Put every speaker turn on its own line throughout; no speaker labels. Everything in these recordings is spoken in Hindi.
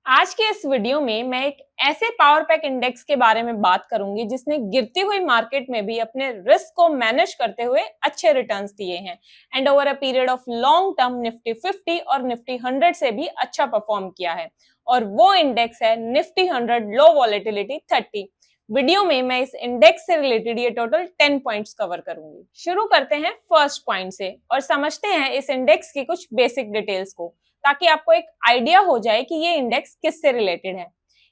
आज के इस वीडियो में मैं एक ऐसे पावर पैक इंडेक्स के बारे में बात करूंगी जिसने गिरती हुई मार्केट में भी अपने रिस्क को मैनेज करते हुए अच्छे रिटर्न्स दिए हैं and over a period of long term Nifty 50 और निफ्टी 100 से भी अच्छा परफॉर्म किया है। और वो इंडेक्स है निफ्टी 100 लो वॉलेटिलिटी 30। वीडियो में मैं इस इंडेक्स से रिलेटेड ये टोटल 10 पॉइंट्स कवर करूंगी। शुरू करते हैं फर्स्ट पॉइंट से और समझते हैं इस इंडेक्स की कुछ बेसिक डिटेल्स को, ताकि आपको एक आइडिया हो जाए कि ये इंडेक्स किससे रिलेटेड है।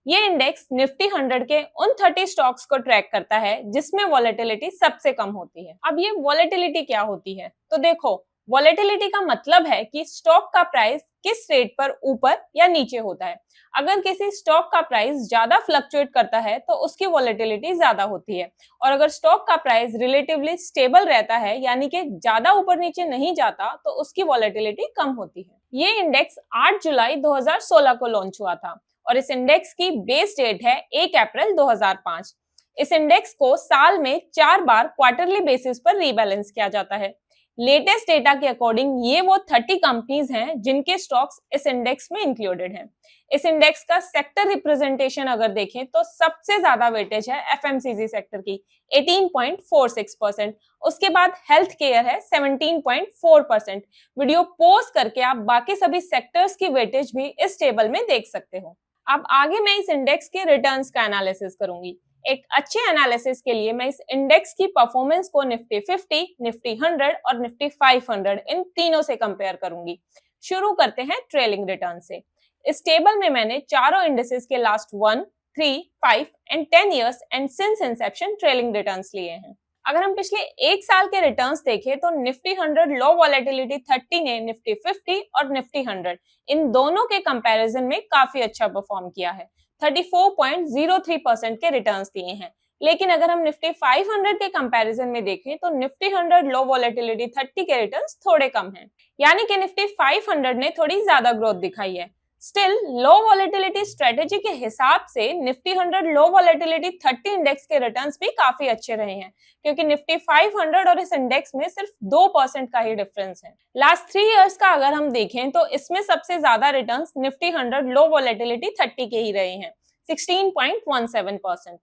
ये इंडेक्स निफ्टी 100 के उन 30 स्टॉक्स को ट्रैक करता है जिसमें वॉलेटिलिटी सबसे कम होती है। अब ये वॉलेटिलिटी क्या होती है, तो देखो, वॉलेटिलिटी का मतलब है कि स्टॉक का प्राइस किस रेट पर ऊपर या नीचे होता है। अगर किसी स्टॉक का प्राइस ज्यादा फ्लक्चुएट करता है तो उसकी वॉलेटिलिटी ज्यादा होती है, और अगर स्टॉक का प्राइस रिलेटिवली स्टेबल रहता है यानी कि ज्यादा ऊपर नीचे नहीं जाता तो उसकी वॉलेटिलिटी कम होती है। ये इंडेक्स 8 जुलाई 2016 को लॉन्च हुआ था और इस इंडेक्स की बेस डेट है 1 अप्रैल 2005। इस इंडेक्स को साल में 4 बार क्वार्टरली बेसिस पर रीबैलेंस किया जाता है। लेटेस्ट डेटा के अकॉर्डिंग ये वो 30 कंपनीज हैं जिनके स्टॉक्स इस इंडेक्स में इंक्लूडेड हैं। इस इंडेक्स का सेक्टर रिप्रेजेंटेशन अगर देखें तो सबसे ज्यादा वेटेज है एफएमसीजी सेक्टर की 18.46%। उसके बाद हेल्थ केयर है 17.4%। वीडियो पॉज करके आप बाकी सभी सेक्टर्स की वेटेज भी इस टेबल में देख सकते हो। अब आगे मैं इस इंडेक्स के रिटर्न्स का एनालिसिस करूंगी। एक अच्छे एनालिसिस के लिए मैं इस इंडेक्स की परफॉर्मेंस को निफ्टी 50, निफ्टी 100 और निफ्टी 500 इन तीनों से कंपेयर करूंगी। शुरू करते हैं ट्रेलिंग रिटर्न से। इस टेबल में मैंने चारों इंडेक्सेस के last 1, 3, 5 and 10 years and since Inception trailing returns लिए हैं। अगर हम पिछले एक साल के रिटर्न्स देखें तो निफ्टी 100 लो वॉलेटिलिटी 30 ने निफ्टी 50 और निफ्टी 100 इन दोनों के कंपैरिजन में काफी अच्छा परफॉर्म किया है। 34.03% के रिटर्न्स दिए हैं। लेकिन अगर हम निफ्टी 500 के कंपैरिजन में देखें तो निफ्टी 100 लो वॉलेटिलिटी 30 के रिटर्न्स थोड़े कम हैं, यानी कि निफ्टी 500 ने थोड़ी ज्यादा ग्रोथ दिखाई है। स्टिल लो वॉलेटिलिटी स्ट्रेटेजी के हिसाब से निफ्टी 100 लो वॉलेटिलिटी 30 इंडेक्स के रिटर्न्स भी काफी अच्छे रहे हैं, क्योंकि निफ्टी 500 और इस इंडेक्स में सिर्फ 2% का ही डिफरेंस है। लास्ट 3 इयर्स का अगर हम देखें तो इसमें सबसे ज्यादा रिटर्न्स निफ्टी 100 लो वॉलेटिलिटी 30 के ही रहे हैं, 16.17%।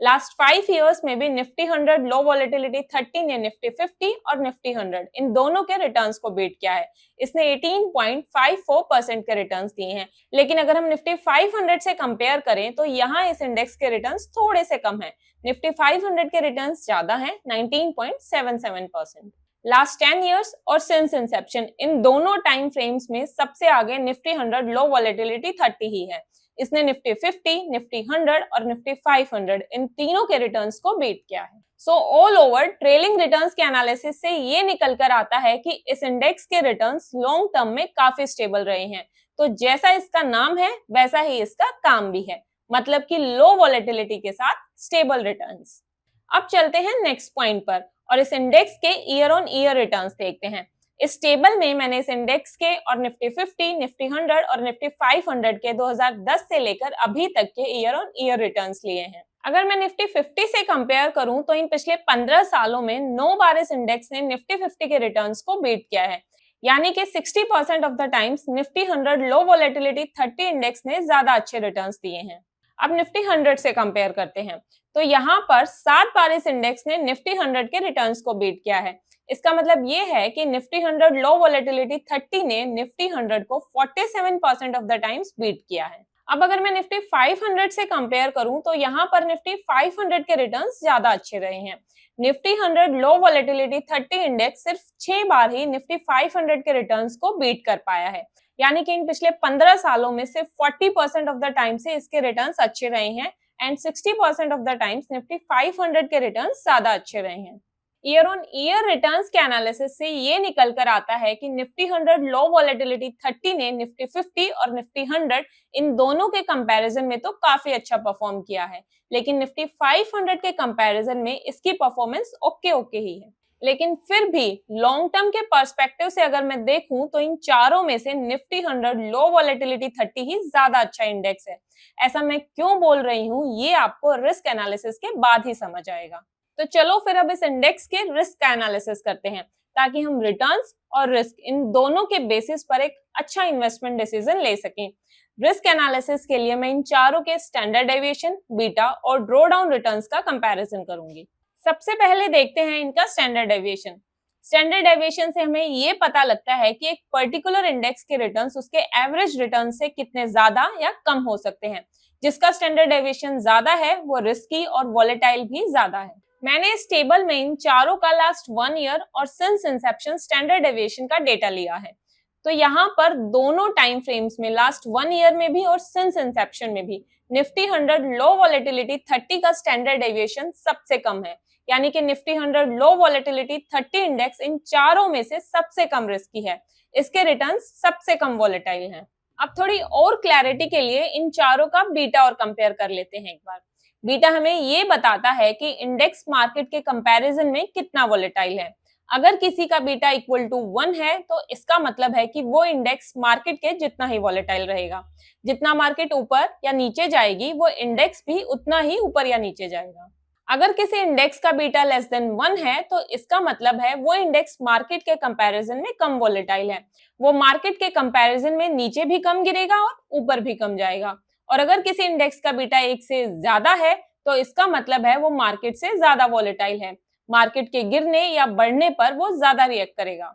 लास्ट 5 इयर्स में भी निफ्टी 100 लो वॉलेटिलिटी 30 ने निफ्टी 50 और निफ्टी 100 इन दोनों के रिटर्न्स को बीट किया है। इसने 18.54% के रिटर्न्स दिए हैं। लेकिन अगर हम निफ्टी 500 से कंपेयर करें तो यहाँ इस इंडेक्स के रिटर्न्स थोड़े से कम हैं। निफ्टी 500 के रिटर्न्स ज्यादा हैं, 19.77%। लास्ट 10 इयर्स और सिंस इंसेप्शन इन दोनों टाइम फ्रेम्स में सबसे आगे निफ्टी 100 लो वॉलेटिलिटी 30 ही है। इसने निफ्टी 50, निफ्टी 100 और निफ्टी 500 इन तीनों के रिटर्न्स को बीट किया है। So all over trailing returns के एनालिसिस से ये निकल कर आता है कि इस इंडेक्स के रिटर्न्स लॉन्ग टर्म में काफी स्टेबल रहे हैं। तो जैसा इसका नाम है वैसा ही इसका काम भी है, मतलब कि लो वॉलेटिलिटी के साथ स्टेबल रिटर्न्स। अब चलते हैं नेक्स्ट पॉइंट पर और इस इंडेक्स के ईयर ऑन ईयर रिटर्न्स देखते हैं। इस टेबल में मैंने इस इंडेक्स के और निफ्टी 50, निफ्टी 100 और निफ्टी 500 के 2010 से लेकर अभी तक के ईयर ऑन ईयर रिटर्न्स लिए हैं। अगर मैं निफ्टी 50 से कंपेयर करूं तो इन पिछले 15 सालों में 9 बार इस इंडेक्स ने निफ्टी 50 के रिटर्न्स को बीट किया है, यानी कि 60% of the times Nifty 100 low volatility 30 index ने ज्यादा अच्छे रिटर्न्स दिए हैं। अब निफ्टी 100 से कंपेयर करते हैं तो यहाँ पर 7 बार इस इंडेक्स ने निफ्टी 100 के रिटर्न्स को बीट किया है। इसका मतलब ये है कि निफ्टी 100 लो वॉलेटिलिटी 30 ने निफ्टी 100 को 47% ऑफ द टाइम्स बीट किया है। अब अगर मैं निफ्टी 500 से कंपेयर करूं तो यहाँ पर निफ्टी 500 के रिटर्न्स ज्यादा अच्छे रहे हैं। निफ्टी 100 लो वॉलेटिलिटी 30 इंडेक्स सिर्फ 6 बार ही निफ्टी 500 के रिटर्न्स को बीट कर पाया है, यानी कि इन पिछले 15 सालों में सिर्फ 40% ऑफ द टाइम से इसके रिटर्न्स अच्छे रहे हैं and 60% of the times Nifty 500 के रिटर्न्स ज्यादा अच्छे रहे हैं। ईयर ऑन ईयर रिटर्न्स के एनालिसिस से ये निकल कर आता है कि निफ्टी 100 लो वॉलेटिलिटी 30 ने निफ्टी 50 और निफ्टी 100 इन दोनों के कंपैरिजन में तो काफी अच्छा परफॉर्म किया है, लेकिन निफ्टी 500 के कंपैरिजन में इसकी परफॉर्मेंस ओके ही है। लेकिन फिर भी लॉन्ग टर्म के पर्सपेक्टिव से अगर मैं देखूं तो इन चारों में से निफ्टी 100 लो वॉलेटिलिटी 30 ही ज्यादा अच्छा इंडेक्स है। ऐसा मैं क्यों बोल रही हूँ ये आपको रिस्क एनालिसिस के बाद ही समझ आएगा। तो चलो फिर अब इस इंडेक्स के रिस्क का एनालिसिस करते हैं, ताकि हम रिटर्न्स और रिस्क इन दोनों के बेसिस पर एक अच्छा इन्वेस्टमेंट डिसीजन ले सकें। रिस्क एनालिसिस के लिए मैं इन चारों के स्टैंडर्ड डेविएशन, बीटा और ड्रॉ डाउन रिटर्न्स का कंपैरिजन करूंगी। सबसे पहले देखते हैं इनका स्टैंडर्ड डेविएशन। स्टैंडर्ड डेविएशन से हमें ये पता लगता है कि एक पर्टिकुलर इंडेक्स के रिटर्न्स उसके एवरेज रिटर्न से कितने ज्यादा या कम हो सकते हैं। जिसका स्टैंडर्ड डेविएशन ज्यादा है वो रिस्की और वॉलेटाइल भी ज्यादा है। मैंने इस टेबल में इन चारों का लास्ट 1 ईयर और सिंस इंसेप्शन स्टैंडर्ड डेविएशन का डेटा लिया है। तो यहाँ पर दोनों टाइम फ्रेम्स में लास्ट 1 ईयर में भी और सिंस इंसेप्शन में भी निफ्टी 100 लो वॉलेटिलिटी 30 का स्टैंडर्ड डेविएशन सबसे कम है। यानी कि निफ्टी 100 लो वॉलेटिलिटी 30 इंडेक्स इन चारों में से सबसे कम रिस्की है। इसके रिटर्न्स सबसे कम वॉलेटाइल हैं। अब थोड़ी और क्लैरिटी के लिए इन चारों का बीटा और कंपेयर कर लेते हैं एक बार। बीटा हमें ये बताता है कि इंडेक्स मार्केट के कंपैरिजन में कितना वॉलेटाइल है। अगर किसी का बीटा इक्वल टू 1 है तो इसका मतलब है कि वो इंडेक्स मार्केट के जितना ही वॉलेटाइल रहेगा। जितना मार्केट ऊपर या नीचे जाएगी वो इंडेक्स भी उतना ही ऊपर या नीचे जाएगा। अगर किसी इंडेक्स का बीटा लेस देन 1 है तो इसका मतलब है वो इंडेक्स मार्केट के कंपैरिजन में कम वॉलेटाइल है। वो मार्केट के कंपैरिजन में नीचे भी कम गिरेगा और ऊपर भी कम जाएगा। और अगर किसी इंडेक्स का बीटा 1 से ज्यादा है तो इसका मतलब है वो मार्केट से ज्यादा वॉलेटाइल है। मार्केट के गिरने या बढ़ने पर वो ज्यादा रिएक्ट करेगा।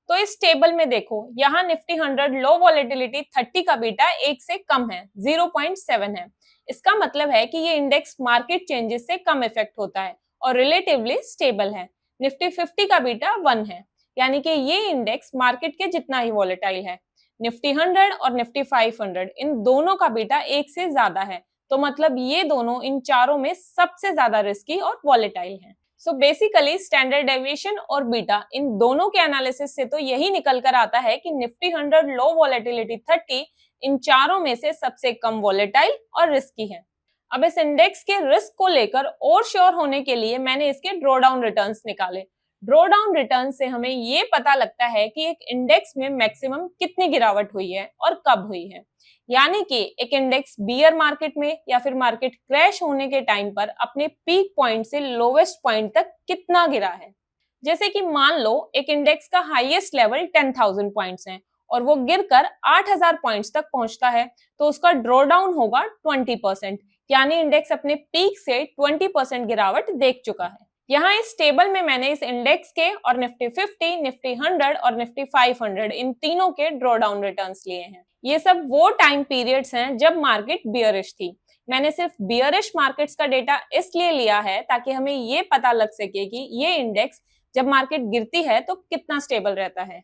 तो इस टेबल में देखो, यहाँ निफ्टी 100 लो वॉलेटिलिटी 30 का बीटा 1 से कम है, 0.7 है। इसका मतलब है कि ये इंडेक्स मार्केट चेंजेस से कम इफेक्ट होता है और रिलेटिवली स्टेबल है। निफ्टी 50 का बीटा 1 है, यानी कि ये इंडेक्स मार्केट के जितना ही वॉलेटाइल है। निफ्टी 100 और निफ्टी 500 इन दोनों का बीटा 1 से ज्यादा है, तो मतलब ये दोनों इन चारों में सबसे ज्यादा रिस्की और वॉलेटाइल हैं। सो बेसिकली स्टैंडर्ड डेविएशन और बीटा इन दोनों के एनालिसिस से तो यही निकल कर आता है कि निफ्टी 100 लो वॉलेटिलिटी 30 इन चारों में से सबसे कम वॉलेटाइल और रिस्की है। अब इस इंडेक्स के रिस्क को लेकर और श्योर होने के लिए मैंने इसके ड्रॉ डाउन रिटर्न्स निकाले। ड्रॉ डाउन रिटर्न से हमें ये पता लगता है कि एक इंडेक्स में मैक्सिमम कितनी गिरावट हुई है और कब हुई है। यानी कि एक इंडेक्स बियर मार्केट में या फिर मार्केट क्रैश होने के टाइम पर अपने पीक पॉइंट से लोवेस्ट पॉइंट तक कितना गिरा है। जैसे कि मान लो एक इंडेक्स का हाईएस्ट लेवल 10,000 पॉइंट्स है और वो गिरकर 8,000 पॉइंट्स तक पहुंचता है तो उसका ड्रॉ डाउन होगा 20%। यानी इंडेक्स अपने पीक से 20% गिरावट देख चुका है। यहाँ इस टेबल में मैंने इस इंडेक्स के और निफ्टी 50, निफ्टी 100 और निफ्टी 500 इन तीनों के ड्रॉ डाउन रिटर्न्स लिए हैं। ये सब वो टाइम पीरियड्स हैं जब मार्केट बियरिश थी। मैंने सिर्फ बियरिश मार्केट्स का डेटा इसलिए लिया है ताकि हमें ये पता लग सके कि ये इंडेक्स जब मार्केट गिरती है तो कितना स्टेबल रहता है।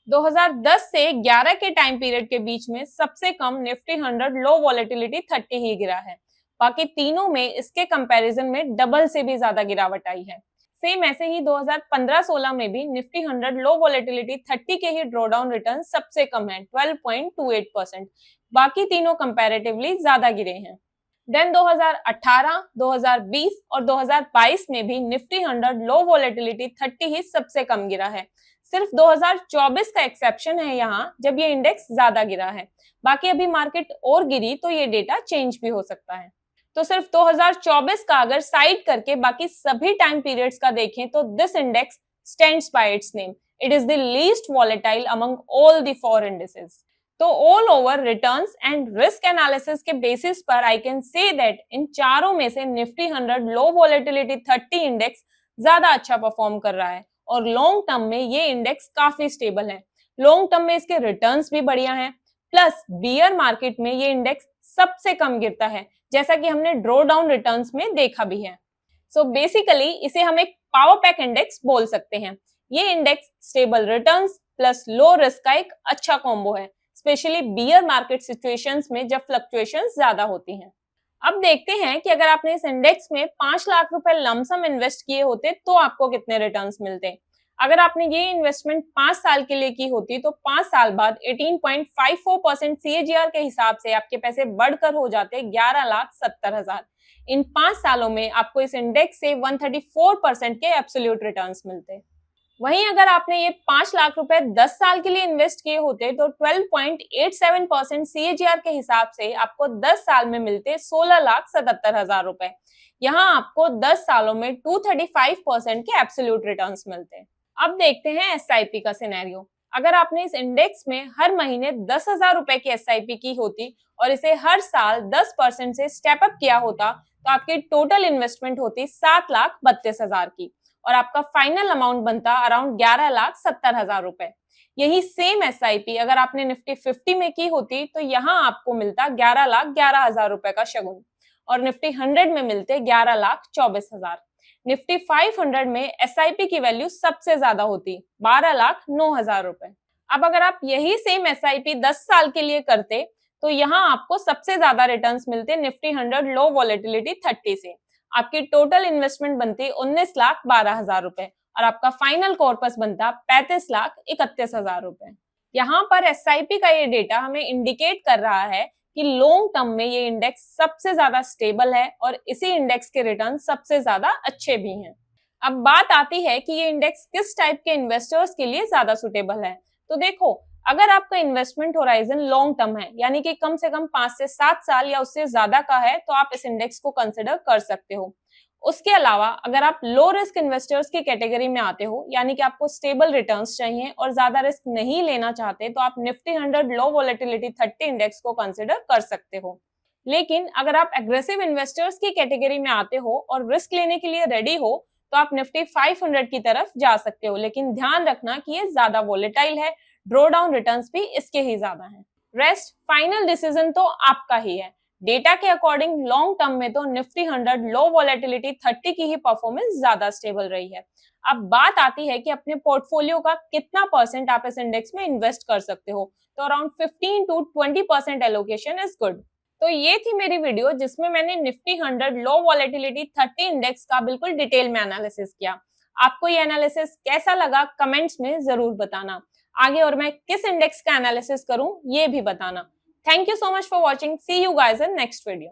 2010 से 11 के टाइम पीरियड के बीच में सबसे कम निफ्टी 100 लो वॉलेटिलिटी 30 ही गिरा है। बाकी तीनों में इसके कंपैरिजन में डबल से भी ज्यादा गिरावट आई है। सेम ऐसे ही 2015-16 में भी निफ्टी 100 लो वॉलेटिलिटी 30 के ही ड्रॉ डाउन रिटर्न सबसे कम है, 12.28%। बाकी तीनों कंपैरेटिवली ज्यादा गिरे हैं। देन 2018, 2020 और 2022 में भी निफ्टी 100 लो वॉलेटिलिटी 30 ही सबसे कम गिरा है। सिर्फ 2024 का एक्सेप्शन है यहाँ जब ये इंडेक्स ज्यादा गिरा है। बाकी अभी मार्केट और गिरी तो ये डेटा चेंज भी हो सकता है। तो सिर्फ 2024 का अगर साइड करके बाकी सभी टाइम पीरियड्स का देखें तो this index stands by its name. It is the least volatile among all the 4 indices. तो all over returns and risk analysis के बेसिस पर I can say that in चारों में से निफ्टी 100 लो वॉलेटिलिटी 30 इंडेक्स ज्यादा अच्छा परफॉर्म कर रहा है और लॉन्ग टर्म में ये इंडेक्स काफी स्टेबल है। लॉन्ग टर्म में इसके रिटर्न्स भी बढ़िया हैं, प्लस बियर मार्केट में ये इंडेक्स सबसे कम गिरता है, जैसा कि हमने ड्रॉ डाउन रिटर्न्स में देखा भी है। सो बेसिकली इसे हम एक पावर पैक इंडेक्स बोल सकते हैं। ये index stable returns plus low risk का एक अच्छा कॉम्बो है, स्पेशली बियर मार्केट सिचुएशंस में जब फ्लक्चुएशंस ज्यादा होती हैं। अब देखते हैं कि अगर आपने इस इंडेक्स में 5 लाख रुपए लमसम इन्वेस्ट किए होते तो आपको कितने रिटर्न्स मिलते। अगर आपने ये इन्वेस्टमेंट 5 साल के लिए की होती तो 5 साल बाद 18.54% CAGR के हिसाब से आपके पैसे बढ़कर हो जाते 11,70,000। इन 5 सालों में आपको इस इंडेक्स से 134% के एब्सोल्यूट रिटर्न्स मिलते। वहीं अगर आपने ये 5 लाख रुपए 10 साल के लिए इन्वेस्ट किए होते तो 12.87% CAGR के हिसाब से आपको 10 साल में मिलते 16,77,000 रुपए। यहाँ आपको 10 सालों में 235% के एब्सोल्यूट रिटर्न्स मिलते। अब देखते हैं SIP का सिनेरियो। अगर आपने इस इंडेक्स में हर महीने 10,000 रुपए की एसआईपी की होती और इसे हर साल 10% से स्टेप अप किया होता तो आपकी टोटल इन्वेस्टमेंट होती 7,32,000 की और आपका फाइनल अमाउंट बनता अराउंड 11,70,000 रुपए। यही सेम एसआईपी अगर आपने निफ्टी 50 में की होती तो यहाँ आपको मिलता 11,11,000 रुपए का शगुन और निफ्टी 100 में मिलते 11,24,000। निफ्टी 500 में एसआईपी की वैल्यू सबसे ज्यादा होती 12,09,000 रुपए। अब अगर आप यही सेम एसआईपी 10 साल के लिए करते तो यहाँ आपको सबसे ज्यादा रिटर्न्स मिलते निफ्टी 100 लो वॉलेटिलिटी 30 से। आपकी टोटल इन्वेस्टमेंट बनती 19,12,000 रुपए और आपका फाइनल कॉर्पस बनता 35,31,000 रुपए। यहाँ पर एसआईपी का ये डेटा हमें इंडिकेट कर रहा है कि लॉन्ग टर्म में ये इंडेक्स सबसे ज्यादा स्टेबल है और इसी इंडेक्स के रिटर्न सबसे ज्यादा अच्छे भी हैं। अब बात आती है कि ये इंडेक्स किस टाइप के इन्वेस्टर्स के लिए ज्यादा सुटेबल है। तो देखो, अगर आपका इन्वेस्टमेंट होराइजन लॉन्ग टर्म है यानी कि कम से कम 5 से 7 साल या उससे ज्यादा का है तो आप इस इंडेक्स को कंसिडर कर सकते हो। उसके अलावा अगर आप लो रिस्क इन्वेस्टर्स की कैटेगरी में आते हो यानी कि आपको स्टेबल रिटर्न्स चाहिए और ज्यादा रिस्क नहीं लेना चाहते तो आप निफ्टी 100 लो वॉलेटिलिटी 30 इंडेक्स को कंसिडर कर सकते हो। लेकिन अगर आप एग्रेसिव इन्वेस्टर्स की कैटेगरी में आते हो और रिस्क लेने के लिए रेडी हो तो आप निफ्टी 500 की तरफ जा सकते हो, लेकिन ध्यान रखना कि ये ज्यादा वॉलेटाइल है, ड्रॉ डाउन रिटर्न्स भी इसके ही ज्यादा हैं। रेस्ट फाइनल डिसीजन तो आपका ही है। डेटा के अकॉर्डिंग लॉन्ग टर्म में तो निफ्टी 100 लो वॉलेटिलिटी 30 की ही परफॉर्मेंस ज्यादा स्टेबल रही है। अब बात आती है कि अपने पोर्टफोलियो का कितना परसेंट आप इस इंडेक्स में इन्वेस्ट कर सकते हो, तो around 15 to 20% allocation is good. तो ये थी मेरी वीडियो जिसमें मैंने निफ्टी 100 लो वॉलेटिलिटी 30 इंडेक्स का बिल्कुल डिटेल में एनालिसिस किया। आपको ये एनालिसिस कैसा लगा कमेंट्स में जरूर बताना। आगे और मैं किस इंडेक्स का एनालिसिस करूं ये भी बताना। Thank you so much for watching. See you guys in next video.